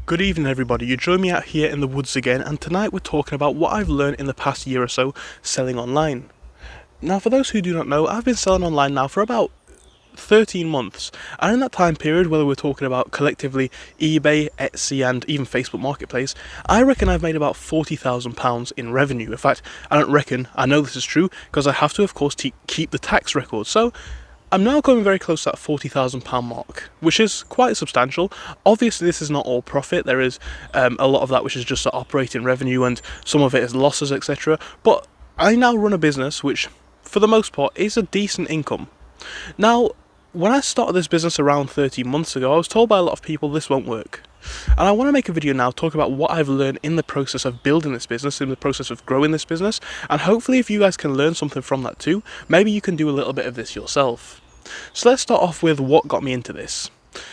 Good evening everybody, you join me out here in the woods again, and tonight we're talking about what I've learned in the past year or so selling online. Now for those who do not know, I've been selling online now for about 13 months, and in that time period, whether we're talking about collectively eBay, Etsy and even Facebook Marketplace, I reckon I've made about £40,000 in revenue. In fact, I don't reckon, I know this is true, because I have to of course keep the tax record. So I'm now coming very close to that £40,000 mark, which is quite substantial. Obviously this is not all profit, there is a lot of that which is just operating revenue and some of it is losses, etc. But I now run a business which, for the most part, is a decent income. Now, when I started this business around 13 months ago, I was told by a lot of people this won't work. And I want to make a video now talk about what I've learned in the process of building this business, in the process of growing this business, and hopefully if you guys can learn something from that too, maybe you can do a little bit of this yourself. So let's start off with what got me into this.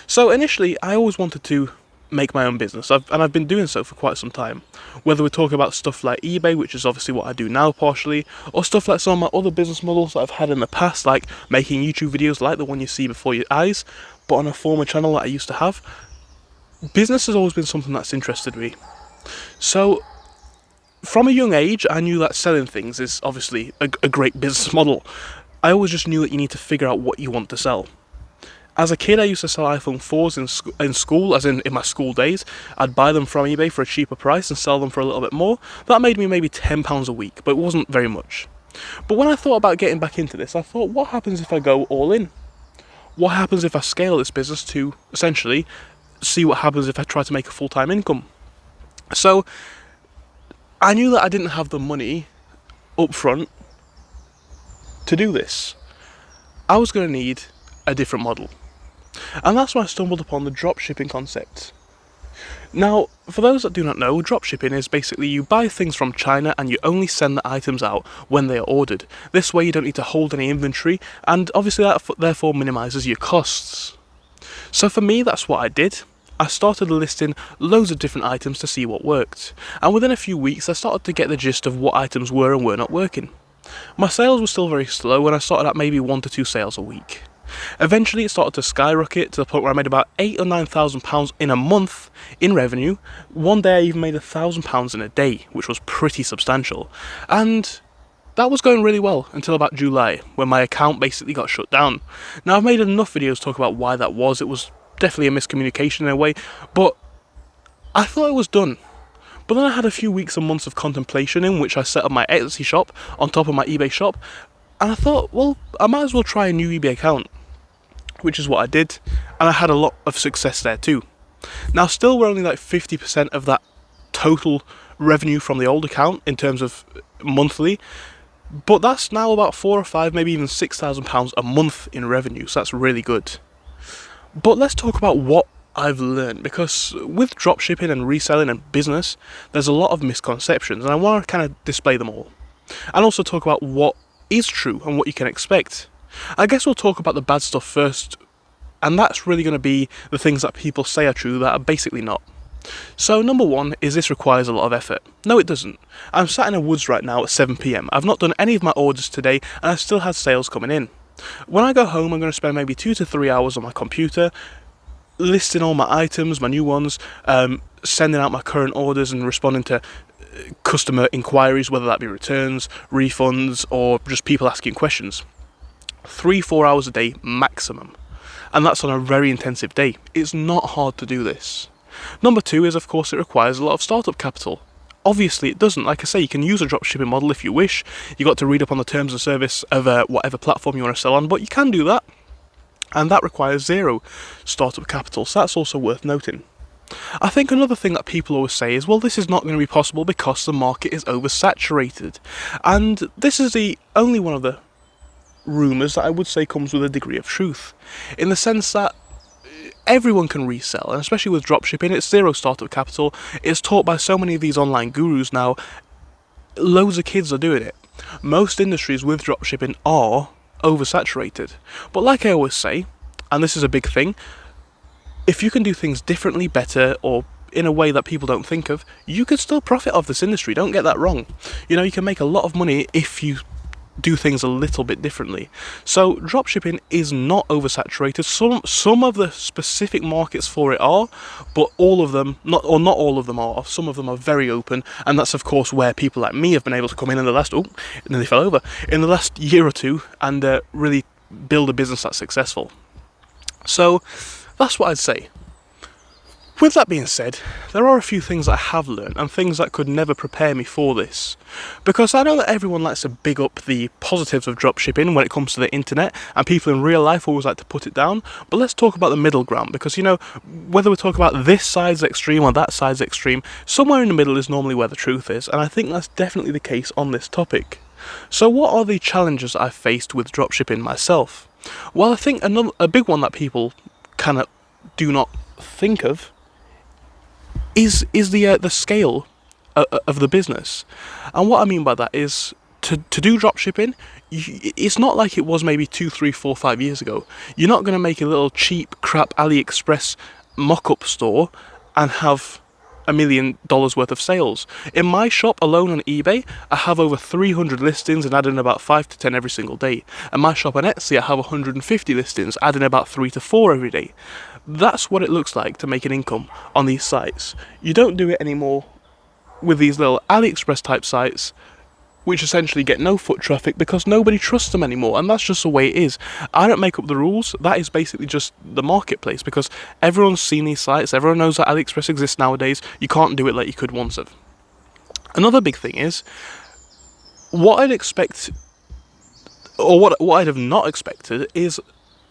So initially, I always wanted to make my own business, and I've been doing so for quite some time. Whether we're talking about stuff like eBay, which is obviously what I do now partially, or stuff like some of my other business models that I've had in the past, like making YouTube videos like the one you see before your eyes, but on a former channel that I used to have. Business has always been something that's interested me. So from a young age, I knew that selling things is obviously a great business model. I always just knew that you need to figure out what you want to sell. As a kid, I used to sell iPhone 4s in school, as in my school days. I'd buy them from eBay for a cheaper price and sell them for a little bit more. That made me maybe £10 a week, but it wasn't very much. But when I thought about getting back into this, I thought, what happens if I go all in? What happens if I scale this business to, essentially, see what happens if I try to make a full-time income? So, I knew that I didn't have the money up front to do this. I was going to need a different model. And that's when I stumbled upon the dropshipping concept. Now, for those that do not know, dropshipping is basically you buy things from China and you only send the items out when they are ordered. This way you don't need to hold any inventory, and obviously that therefore minimises your costs. So for me, that's what I did. I started listing loads of different items to see what worked. And within a few weeks I started to get the gist of what items were and were not working. My sales were still very slow, and I started at maybe 1 to 2 sales a week. Eventually it started to skyrocket to the point where I made about £8,000 or £9,000 in a month in revenue. One day I even made £1,000 in a day, which was pretty substantial. And that was going really well until about July, when my account basically got shut down. Now I've made enough videos to talk about why that was. It was definitely a miscommunication in a way, but I thought it was done. But then I had a few weeks and months of contemplation in which I set up my Etsy shop on top of my eBay shop, and I thought, well, I might as well try a new eBay account, which is what I did, and I had a lot of success there too. Now still we're only like 50% of that total revenue from the old account in terms of monthly, but that's now about 4 or 5, maybe even £6,000 a month in revenue, so that's really good. But let's talk about what I've learned, because with dropshipping and reselling and business, there's a lot of misconceptions, and I want to kind of display them all. And also talk about what is true and what you can expect. I guess we'll talk about the bad stuff first, and that's really going to be the things that people say are true that are basically not. So number one is this requires a lot of effort. No, it doesn't. I'm sat in the woods right now at 7 PM. I've not done any of my orders today, and I've still had sales coming in. When I go home, I'm going to spend maybe 2 to 3 hours on my computer, listing all my items, my new ones, sending out my current orders and responding to customer inquiries, whether that be returns, refunds, or just people asking questions. 3-4 hours a day maximum, and that's on a very intensive day. It's not hard to do this. Number two is, of course, it requires a lot of startup capital. Obviously it doesn't. Like I say, you can use a dropshipping model if you wish. You got to read up on the terms of service of whatever platform you want to sell on, but you can do that, and that requires zero startup capital, so that's also worth noting. I think another thing that people always say is, well, this is not going to be possible because the market is oversaturated. And this is the only one of the rumours that I would say comes with a degree of truth, in the sense that everyone can resell, and especially with dropshipping, it's zero startup capital. It's taught by so many of these online gurus now. Loads of kids are doing it. Most industries with dropshipping are oversaturated. But like I always say, and this is a big thing, if you can do things differently, better, or in a way that people don't think of, you can still profit off this industry. Don't get that wrong. You know, you can make a lot of money if you do things a little bit differently. So dropshipping is not oversaturated. Some of the specific markets for it are, but all of them, not all of them are. Some of them are very open, and that's of course where people like me have been able to come in the last nearly fell over in the last year or two and really build a business that's successful. So that's what I'd say. With that being said, there are a few things I have learned and things that could never prepare me for this. Because I know that everyone likes to big up the positives of dropshipping when it comes to the internet, and people in real life always like to put it down, but let's talk about the middle ground, because whether we talk about this side's extreme or that side's extreme, somewhere in the middle is normally where the truth is, and I think that's definitely the case on this topic. So what are the challenges I've faced with dropshipping myself? Well, I think a big one that people kind of do not think of is the scale of the business. And what I mean by that is to do dropshipping, it's not like it was maybe 2, 3, 4, 5 years ago. You're not going to make a little cheap crap AliExpress mock-up store and have $1 million worth of sales. In my shop alone on eBay, I have over 300 listings and add in about 5 to 10 every single day. And my shop on Etsy, I have 150 listings, adding about 3 to 4 every day. That's what it looks like to make an income on these sites. You don't do it anymore with these little AliExpress type sites, which essentially get no foot traffic because nobody trusts them anymore, and that's just the way it is. I don't make up the rules, that is basically just the marketplace, because everyone's seen these sites, everyone knows that AliExpress exists nowadays, you can't do it like you could once have. Another big thing is, what I'd expect, or what I'd have not expected, is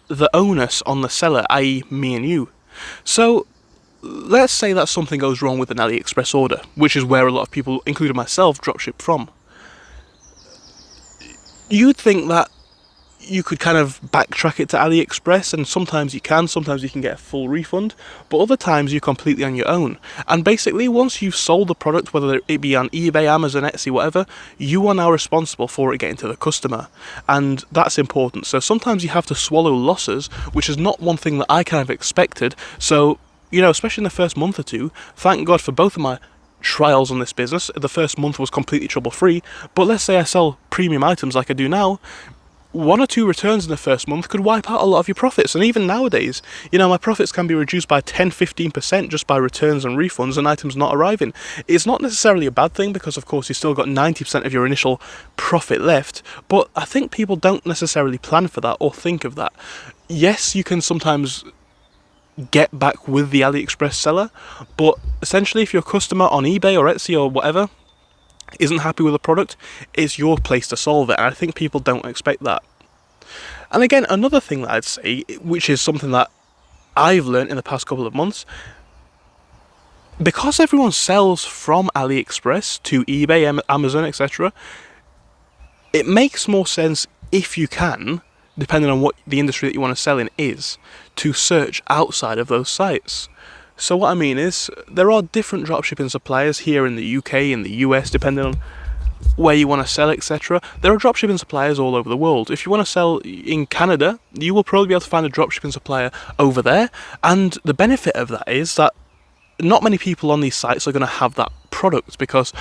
the onus on the seller, i.e. me and you. So let's say that something goes wrong with an AliExpress order, which is where a lot of people, including myself, dropship from. You'd think that you could kind of backtrack it to AliExpress, and sometimes you can get a full refund, but other times you're completely on your own. And basically, once you've sold the product, whether it be on eBay, Amazon, Etsy, whatever, you are now responsible for it getting to the customer, and that's important. So sometimes you have to swallow losses, which is not one thing that I kind of expected. So, especially in the first month or two, thank God for both of my trials on this business. The first month was completely trouble-free, but let's say I sell premium items like I do now, 1 or 2 returns in the first month could wipe out a lot of your profits. And even nowadays, my profits can be reduced by 10-15% just by returns and refunds and items not arriving. It's not necessarily a bad thing, because of course you still got 90% of your initial profit left, but I think people don't necessarily plan for that or think of that. Yes, you can sometimes get back with the AliExpress seller, but essentially if your customer on eBay or Etsy or whatever isn't happy with the product, it's your place to solve it, and I think people don't expect that. And again, another thing that I'd say, which is something that I've learned in the past couple of months, because everyone sells from AliExpress to eBay, Amazon, etc., it makes more sense, if you can, depending on what the industry that you want to sell in is, to search outside of those sites. So what I mean is, there are different dropshipping suppliers here in the UK, in the US, depending on where you want to sell, etc. There are dropshipping suppliers all over the world. If you want to sell in Canada, you will probably be able to find a dropshipping supplier over there, and the benefit of that is that not many people on these sites are going to have that product, because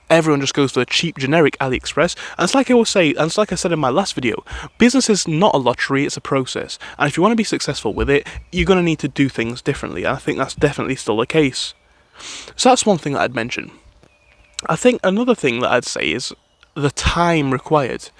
everyone just goes for the cheap generic AliExpress. And it's like I always say, and it's like I said in my last video, business is not a lottery, it's a process, and if you want to be successful with it, you're going to need to do things differently, and I think that's definitely still the case. So that's one thing that I'd mention. I think another thing that I'd say is the time required.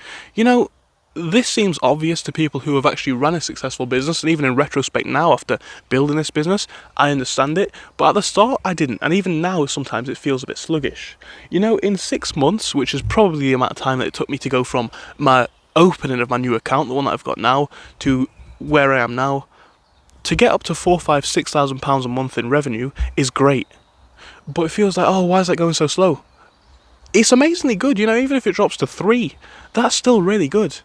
This seems obvious to people who have actually run a successful business, and even in retrospect now, after building this business, I understand it, but at the start I didn't, and even now sometimes it feels a bit sluggish. In 6 months, which is probably the amount of time that it took me to go from my opening of my new account, the one that I've got now, to where I am now, to get up to £4,000, £5,000, £6,000 a month in revenue is great. But it feels like, why is that going so slow? It's amazingly good, even if it drops to 3, that's still really good.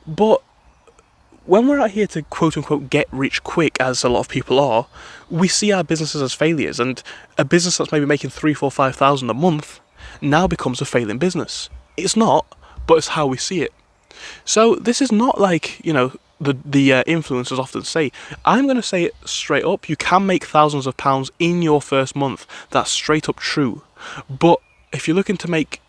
But when we're out here to quote-unquote get rich quick, as a lot of people are, we see our businesses as failures, and a business that's maybe making 3, 4, 5,000 a month now becomes a failing business. It's not, but it's how we see it. So this is not like, the influencers often say. I'm going to say it straight up, you can make thousands of pounds in your first month. That's straight up true. But if you're looking to make,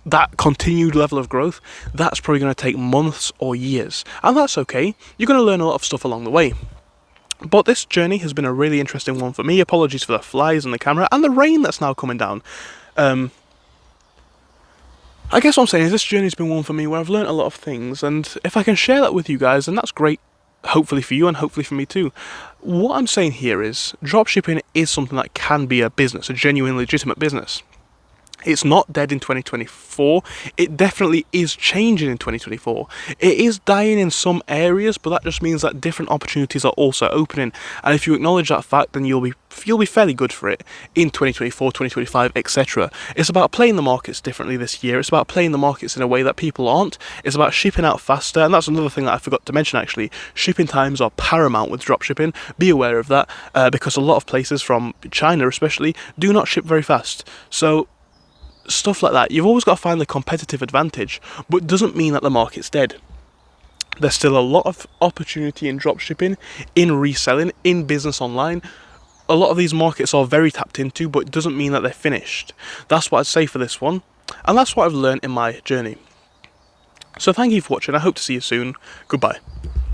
that continued level of growth, that's probably going to take months or years. And that's okay. You're going to learn a lot of stuff along the way. But this journey has been a really interesting one for me. Apologies for the flies and the camera and the rain that's now coming down. I guess what I'm saying is this journey's been one for me where I've learned a lot of things, and if I can share that with you guys, then that's great, hopefully for you and hopefully for me too. What I'm saying here is dropshipping is something that can be a business, a genuine, legitimate business. It's not dead in 2024. It definitely is changing in 2024. It is dying in some areas, but that just means that different opportunities are also opening. And if you acknowledge that fact, then you'll be fairly good for it in 2024, 2025, etc. It's about playing the markets differently this year. It's about playing the markets in a way that people aren't. It's about shipping out faster, and that's another thing that I forgot to mention actually. Shipping times are paramount with dropshipping. Be aware of that, because a lot of places, from China especially, do not ship very fast. So stuff like that, you've always got to find the competitive advantage, but it doesn't mean that the market's dead. There's still a lot of opportunity in dropshipping, in reselling, in business online. A lot of these markets are very tapped into, but it doesn't mean that they're finished. That's what I'd say for this one, and that's what I've learned in my journey. So thank you for watching. I hope to see you soon. Goodbye.